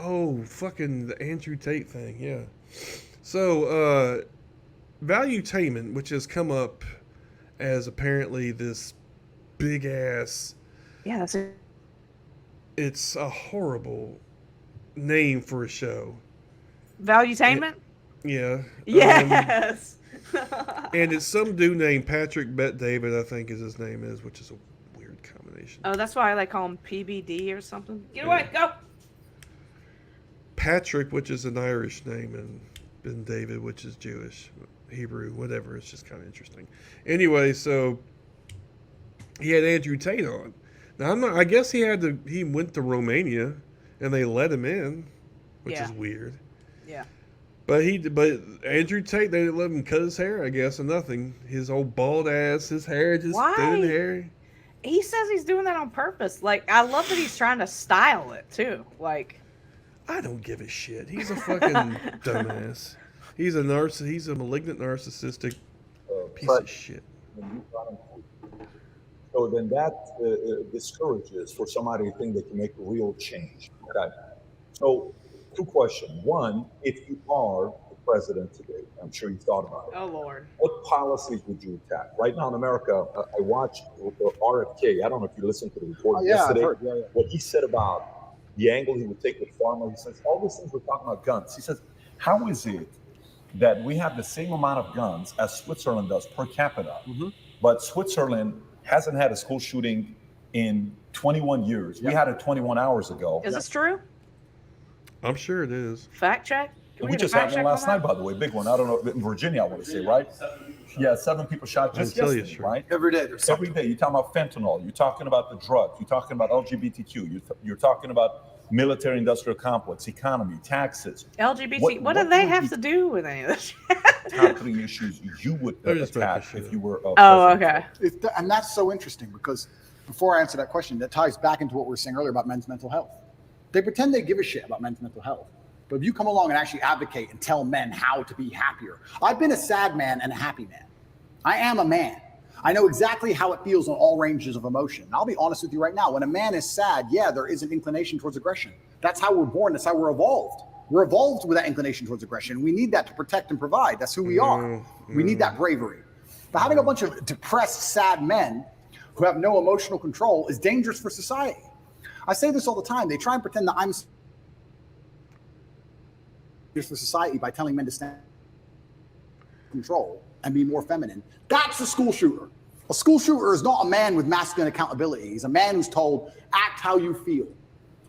Oh, fucking the Andrew Tate thing, yeah. So, Valuetainment, which has come up as apparently this big ass, Yeah, that's it. it's a horrible name for a show. It, Valuetainment? yeah. Yes. And it's some dude named Patrick Bet David, I think is his name is, which is a weird combination. Oh, that's why I like call him PBD or something. Get Yeah. away, go. Patrick, which is an Irish name, and Ben David, which is Jewish, Hebrew, whatever. It's just kind of interesting. Anyway, so he had Andrew Tate on. Now I'm not. I guess he had to. He went to Romania, and they let him in, which is Yeah, weird. yeah. But Andrew Tate, they didn't let him cut his hair. I guess or nothing. His old bald ass, his hair just thin Why? hair. He says he's doing that on purpose. Like, I love that he's trying to style it too. Like, I don't give a shit. He's a fucking dumbass. He's a narciss. He's a malignant narcissistic piece But of shit. when you run into, so then that discourages for somebody to think they can make a real change. Okay. So, two questions. One, if you are the president today, I'm sure you've thought about it. oh Lord. What policies would you attack? Right now in America, I watched RFK. I don't know if you listened to the report Yeah, I've yesterday. heard. Yeah, yeah. What he said about the angle he would take with pharma. He says all these things we're talking about guns. He says, how is it that we have the same amount of guns as Switzerland does per capita, but Switzerland hasn't had a school shooting in 21 years? We Yeah. had it 21 hours ago. Is this true? I'm sure it is. Fact check? Can We get a just fact had one check on last night, that? by the way, big one. I don't know, in Virginia, I want to say, right? Yeah, 7 people shot just I'll tell you, yesterday, sure. right? Every day there's Every something. day, you're talking about fentanyl, you're talking about the drug, you're talking about LGBTQ, you're talking about military-industrial complex, economy, taxes. LGBT. What do What they would have be to do with any of this? top 3 issues you would They're just making attack shit if up. you were Oh, president? okay. And that's so interesting because before I answer that question, that ties back into what we were saying earlier about men's mental health. They pretend they give a shit about men's mental health. But if you come along and actually advocate and tell men how to be happier, I've been a sad man and a happy man. I am a man. I know exactly how it feels on all ranges of emotion. And I'll be honest with you right now. When a man is sad, yeah, there is an inclination towards aggression. That's how we're born. That's how we're evolved. We're evolved with that inclination towards aggression. We need that to protect and provide. That's who we are. We need that bravery. But having a bunch of depressed, sad men who have no emotional control is dangerous for society. I say this all the time. They try and pretend that I'm dangerous for society by telling men to stand control and be more feminine. That's a school shooter. A school shooter is not a man with masculine accountability. He's a man who's told, act how you feel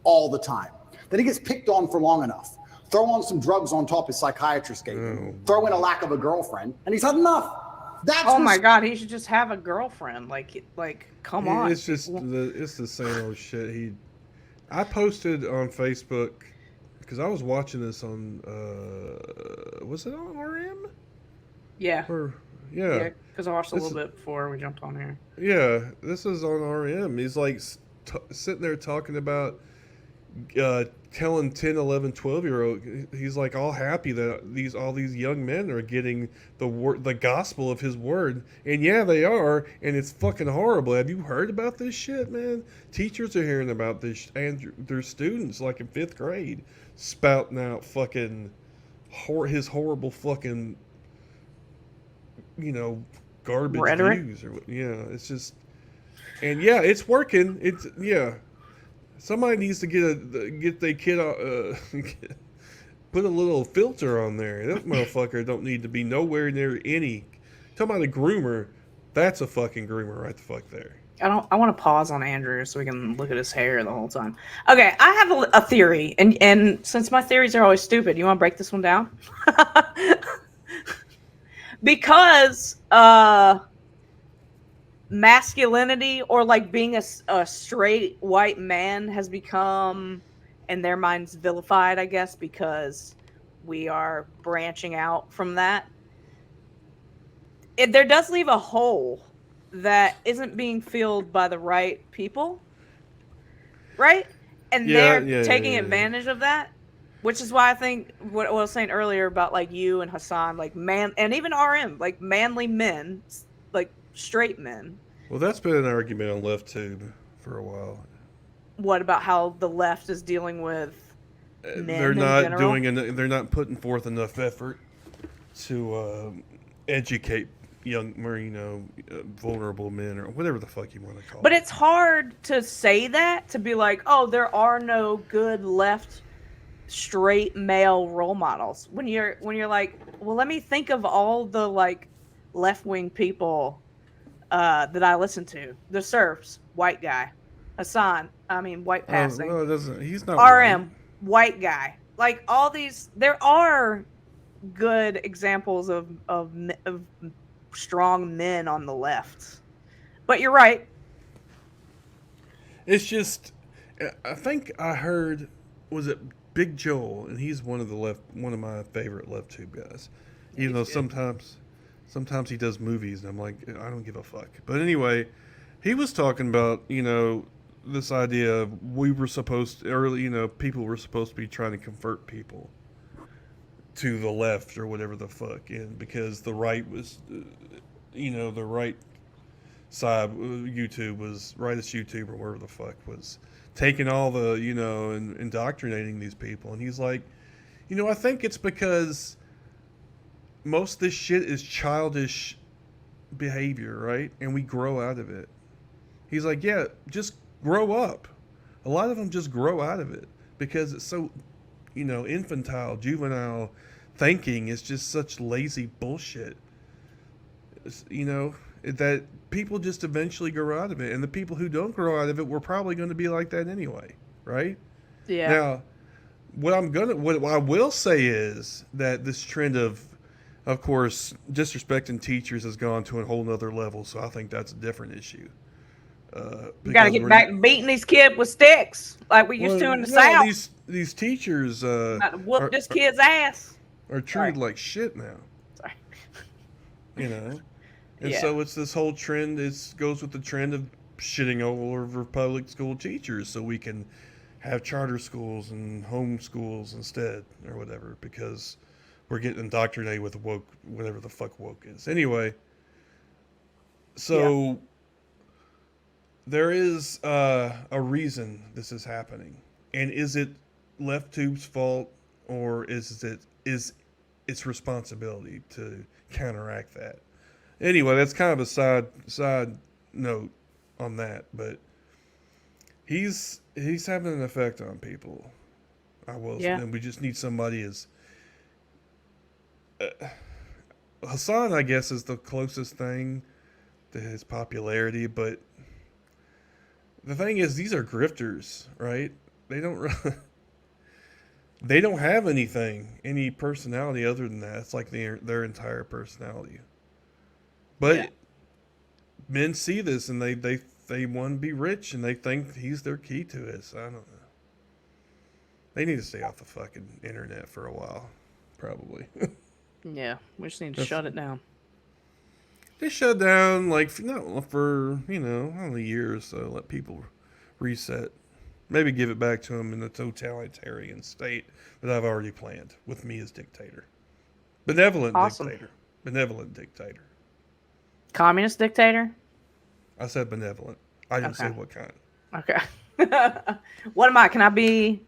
all the time. Then he gets picked on for long enough. Throw on some drugs on top his psychiatrist gave him. Throw in a lack of a girlfriend, and he's had enough. That's Oh my God, he should just have a girlfriend. Like, come on. It's just it's the same old shit. I posted on Facebook because I was watching this on was it on RM? Yeah. Or Yeah, yeah, because I watched a This little is- bit before we jumped on here. yeah. This is on RM. He's like sitting there talking about telling 10, 11, 12-year-old. He's like all happy that all these young men are getting the gospel of his word, and yeah, they are, and it's fucking horrible. Have you heard about this shit, man? Teachers are hearing about this, and their students, like in 5th grade, spouting out fucking his horrible fucking, garbage Rhetoric? views or yeah. It's just, and yeah, it's working. It's yeah. Somebody needs to get their kid put a little filter on there. That motherfucker don't need to be nowhere near any. Talking about a groomer, that's a fucking groomer right the fuck there. I want to pause on Andrew so we can look at his hair the whole time. Okay, I have a theory, and since my theories are always stupid, you want to break this one down? Because masculinity, or like being a straight white man, has become in their minds vilified, I guess, because we are branching out from that. There does leave a hole that isn't being filled by the right people, right? And Yeah, they're yeah, taking yeah. advantage of that, which is why I think what I was saying earlier about like you and Hassan, like man, and even RM, like manly men, like straight men. Well, that's been an argument on left tube for a while. What about how the left is dealing with they're in not general. they're not putting forth enough effort to educate young or vulnerable men or whatever the fuck you want to call But it. it's hard to say that, to be like, oh, there are no good left straight male role models. When you're like, well, let me think of all the like left wing people that I listen to. The Serfs, white guy. Hassan, I mean white Oh passing. no, it doesn't. He's not RM, white guy. Like all these, there are good examples of strong men on the left. But you're right. It's just, I think I heard, was it Big Joel, and he's one of my favorite left tube guys. Even though sometimes he does movies, and I'm like, I don't give a fuck. But anyway, he was talking about this idea of we were supposed to, early, people were supposed to be trying to convert people to the left or whatever the fuck, and because the right was, the right side, YouTube was rightist YouTube or whatever the fuck was taking all the and indoctrinating these people, and he's like, I think it's because most of this shit is childish behavior, right? And we grow out of it. He's like, yeah, just grow up. A lot of them just grow out of it because it's so, infantile, juvenile thinking is just such lazy bullshit. That people just eventually grow out of it. And the people who don't grow out of it were probably going to be like that anyway, right? Yeah. Now, what I will say is that this trend of course, disrespecting teachers has gone to a whole nother level. So I think that's a different issue. You got to get back to beating these kids with sticks like we used to in the South. These teachers Got to whoop this kid's ass. are treated like shit now. Sorry. And so it's this whole trend. It goes with the trend of shitting all over public school teachers so we can have charter schools and home schools instead or whatever because we're getting indoctrinated with woke, whatever the fuck woke is. Anyway, so there is a reason this is happening. And is it Left Tube's fault or is its responsibility to counteract that? Anyway, that's kind of a side note on that, but he's having an effect on people. And we just need somebody as Hassan, I guess, is the closest thing to his popularity, but the thing is, these are grifters, right? They don't have any personality other than that. It's like their entire personality. But men see this and they want to be rich and they think he's their key to it. So I don't know. They need to stay off the fucking internet for a while, probably. Yeah, we just need to shut it down. They shut down for only a year or so. Let people reset. Maybe give it back to them in the totalitarian state that I've already planned with me as dictator. Benevolent dictator. Communist dictator? I said benevolent. I didn't say what kind. Okay. What am I? Can I be...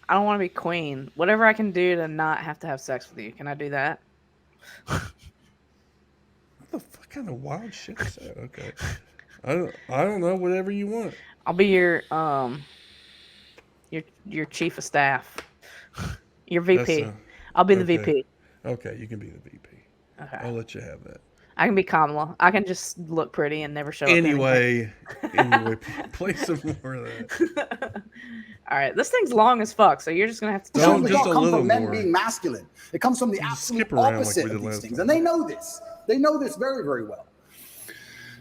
I don't want to be queen. Whatever I can do to not have to have sex with you. Can I do that? What the fuck kind of wild shit is that? Okay. I don't know. Whatever you want. I'll be your chief of staff. Your VP. I'll be the VP. Okay, you can be the VP. Okay. I'll let you have that. I can be Kamala. I can just look pretty and never show up. Anyway, play some more of that. All right, this thing's long as fuck, so you're just gonna have to tell me. It doesn't come from men being masculine. It comes from the absolute opposite of these things, and they know this. They know this very, very well.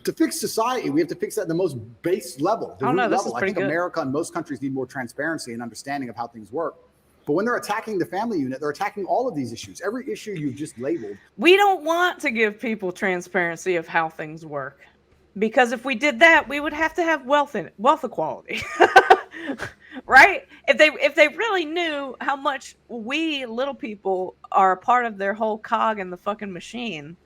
To fix society, we have to fix that at the most base level, the root level. I think America and most countries need more transparency and understanding of how things work. But when they're attacking the family unit, they're attacking all of these issues. Every issue you've just labeled. We don't want to give people transparency of how things work, because if we did that, we would have to have wealth equality, right? If they really knew how much we little people are a part of their whole cog in the fucking machine,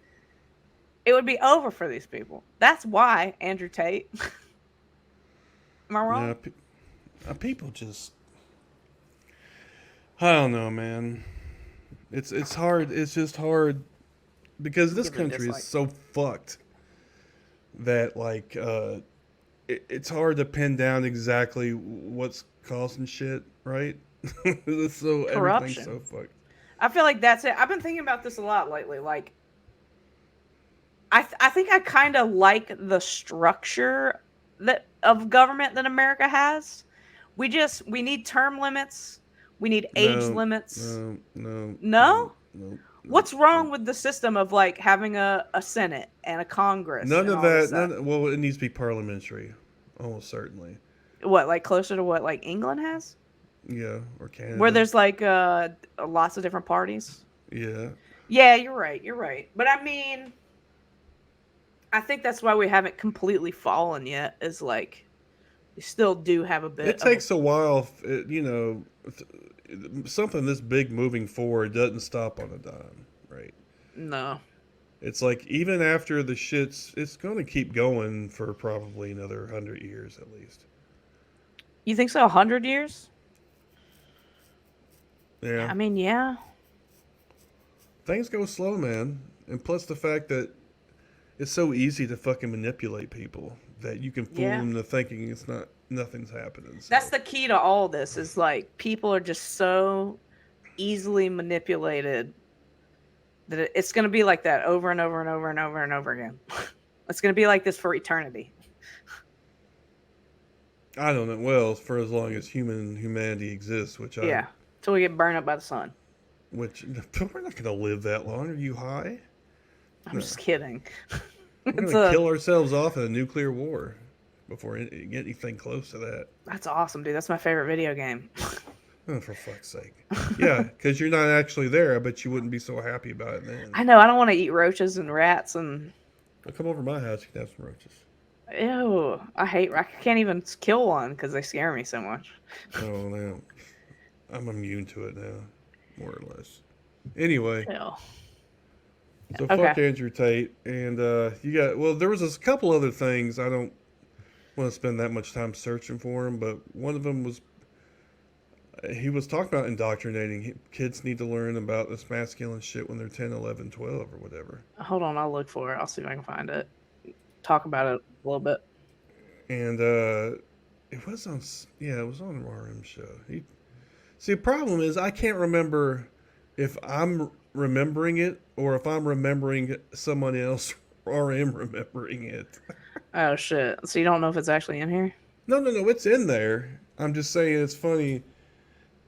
it would be over for these people. That's why Andrew Tate. Am I wrong? People just. I don't know, man. It's hard. It's just hard because this Give it a country is dislike. so fucked that like it's hard to pin down exactly what's causing shit, right? So everything's Corruption. so fucked. I feel like that's it. I've been thinking about this a lot lately. Like, I think I kind of like the structure that of government that America has. We need term limits. We need age limits. No. No? No. What's wrong with the system of like having a Senate and a Congress? None and of all this that. stuff? Well, it needs to be parliamentary, almost certainly. What, like closer to what like England has? Yeah, or Canada. Where there's like lots of different parties. Yeah. Yeah, you're right. You're right. But I mean, I think that's why we haven't completely fallen yet. Is like we still do have a bit. It takes a while, something this big moving forward doesn't stop on a dime, right? No. It's like even after the shits, it's going to keep going for probably another 100 years at least. You think so? 100 years? Yeah. I mean, yeah. Things go slow, man. And plus the fact that it's so easy to fucking manipulate people that you can fool them into thinking nothing's happening. So. That's the key to all this is like people are just so easily manipulated that it's going to be like that over and over and over and over and over again. It's going to be like this for eternity. I don't know. Well, for as long as humanity exists, which Till we get burned up by the sun. Which we're not going to live that long. Are you high? I'm just kidding. We're going to kill ourselves off in a nuclear war before get anything close to that. That's awesome, dude. That's my favorite video game. Oh, for fuck's sake. Yeah, because you're not actually there. I bet you wouldn't be so happy about it then. I know. I don't want to eat roaches and rats and. Well, come over to my house. You can have some roaches. Ew. I can't even kill one because they scare me so much. Oh, no. I'm immune to it now, more or less. Anyway. Ew. So fuck Andrew Tate. And there was a couple other things. I don't want to spend that much time searching for him, but one of them was he was talking about indoctrinating. Kids need to learn about this masculine shit when they're 10, 11, 12 or whatever. Hold on, I'll look for it. I'll see if I can find it. Talk about it a little bit. And it was on an RM show. See, the problem is I can't remember if I'm remembering it or if I'm remembering someone else RM remembering it. Oh shit! So you don't know if it's actually in here? No, it's in there. I'm just saying it's funny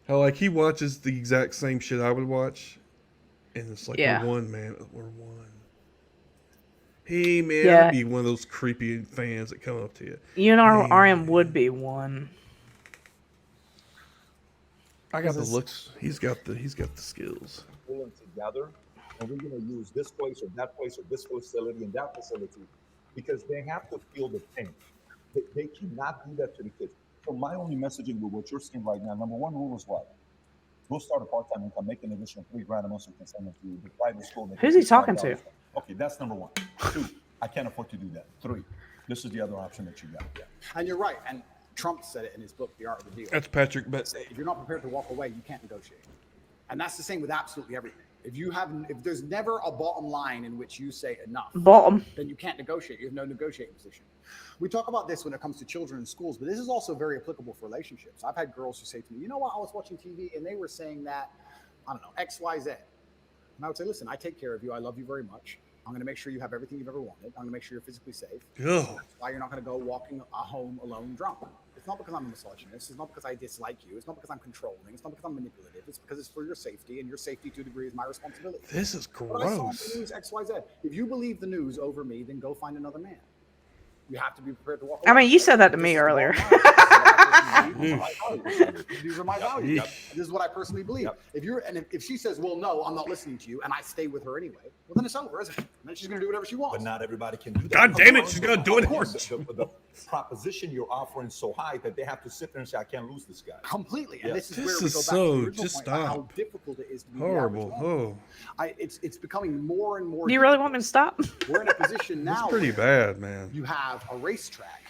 how like he watches the exact same shit I would watch, and it's like we're one, man. We're one. Hey man, I'd be one of those creepy fans that come up to you. You and our RM would be one. I got the looks. He's got the skills. Pulling together, and we're going to use this place or that place or this facility and that facility because they have to feel the pain. They cannot do that to the kids. So my only messaging with what you're seeing right now, number one rule is what? Go start a part-time income, make an additional $3,000 a month so you can send them to the private school. Who's he talking to? Okay, that's number one. 2, I can't afford to do that. 3, this is the other option that you got. Yeah. And you're right. And Trump said it in his book, The Art of the Deal. That's Patrick. But if you're not prepared to walk away, you can't negotiate. And that's the same with absolutely everything. If there's never a bottom line in which you say enough, then you can't negotiate. You have no negotiating position. We talk about this when it comes to children in schools, but this is also very applicable for relationships. I've had girls who say to me, you know what, I was watching TV and they were saying that, I don't know, X, Y, Z. And I would say, listen, I take care of you. I love you very much. I'm going to make sure you have everything you've ever wanted. I'm going to make sure you're physically safe. That's why you're not going to go walking home alone drunk. It's not because I'm a misogynist. It's not because I dislike you. It's not because I'm controlling. It's not because I'm manipulative. It's because it's for your safety, and your safety to a degree is my responsibility. This is gross. But I saw the news X, Y, Z. If you believe the news over me, then go find another man. You have to be prepared to walk away. I mean, you said that to me earlier. These are my values. This is what I personally believe. If she says, well, no, I'm not listening to you, and I stay with her anyway, well, then it's over, isn't it? And then she's going to do whatever she wants. But not everybody can do that. God damn it, she's going to do it. Of course, the proposition you're offering is so high that they have to sit there and say, I can't lose this guy. Completely. And Yes. this is where we go back to the original just point about how stop. difficult it is to be Horrible. the average man. It's becoming more and more Do you really want me to stop? We're in a position now It's pretty where bad, man. you have a racetrack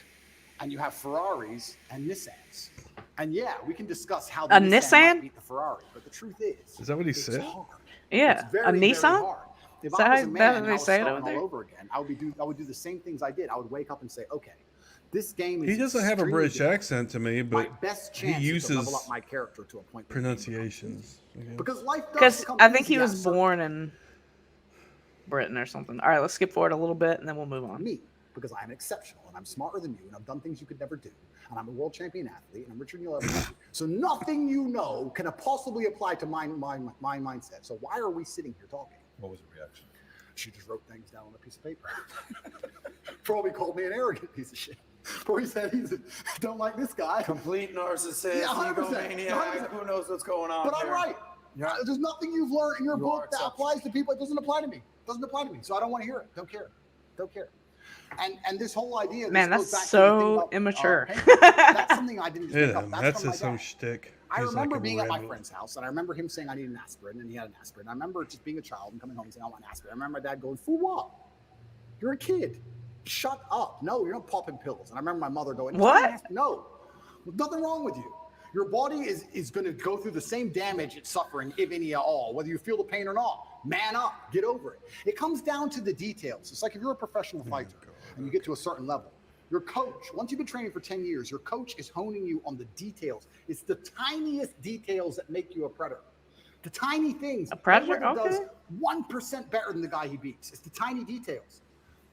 and you have Ferraris and Nissans. And yeah, we can discuss how A the Nissan might beat the Ferrari, but the truth is Is that what he it's said? hard. Yeah, It's very, a very Nissan. hard. If Is I that was how a man they and I was say it starting over there? all over again, I would do the same things I did. I would wake up and say, okay, this game is He doesn't have a extremely British difficult. accent to me, My but best he chance is to level uses up my character to a point. pronunciations. I guess. Because life does Because become I think easy he at was certain born in Britain or something. All right, let's skip forward a little bit and then we'll move on. me, because I'm exceptional and I'm smarter than you and I've done things you could never do. And I'm a world champion athlete and I'm richer than you'll ever be. So nothing you know can possibly apply to my mindset. So why are we sitting here talking? What was the reaction? She just wrote things down on a piece of paper. Probably called me an arrogant piece of shit. Probably said don't like this guy. Complete narcissist, Yeah, 100%, egomaniac. 100%. Who knows what's going on? But I'm there. right. Yeah. There's nothing you've learned in your You book are that applies to people. It doesn't apply to me. Doesn't apply to me. So I don't want to hear it. Don't care. Don't care. And this whole idea. Man, this goes that's back to the thing so about, immature. that's something I didn't just make Yeah, up. that's from his my own dad. shtick. I He's remember like a being at my rebel. friend's house, and I remember him saying I need an aspirin, and he had an aspirin. I remember just being a child and coming home and saying I want an aspirin. I remember my dad going, "For what? You're a kid. Shut up. No, you're not popping pills." And I remember my mother going, What? No, there's nothing wrong with you. Your body is going to go through the same damage it's suffering, if any at all, whether you feel the pain or not. Man up, get over it. It comes down to the details. It's like if you're a professional fighter and you get to a certain level, your coach, once you've been training for 10 years, your coach is honing you on the details. It's the tiniest details that make you a predator. The tiny things. A predator? Mayweather Okay. does 1% better than the guy he beats. It's the tiny details.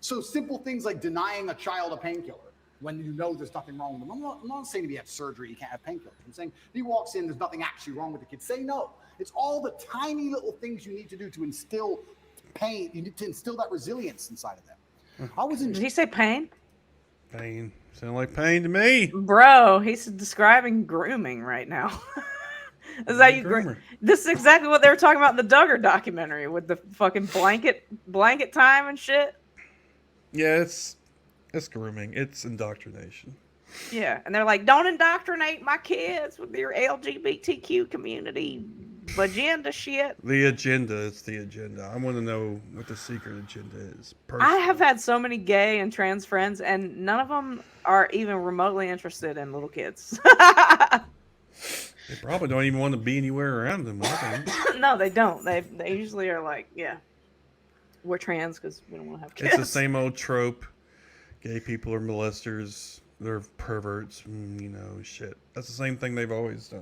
So simple things like denying a child a painkiller when you know there's nothing wrong with them. I'm not saying if you have surgery, you can't have painkillers. I'm saying if he walks in, there's nothing actually wrong with the kid. Say no. It's all the tiny little things you need to do to instill pain. You need to instill that resilience inside of them. I was in. Did he say pain? Pain. Sound like pain to me. Bro, he's describing grooming right now. Is that you? Groomer. This is exactly what they were talking about in the Duggar documentary with the fucking blanket time and shit. Yeah, it's grooming. It's indoctrination. Yeah, and they're like, don't indoctrinate my kids with your LGBTQ community agenda shit. The agenda is the agenda. I want to know what the secret agenda is. I have had so many gay and trans friends, and none of them are even remotely interested in little kids. They probably don't even want to be anywhere around them. No, they don't. They usually are like, yeah, we're trans because we don't want to have kids. It's the same old trope. Gay people are molesters. They're perverts. You know, shit. That's the same thing they've always done.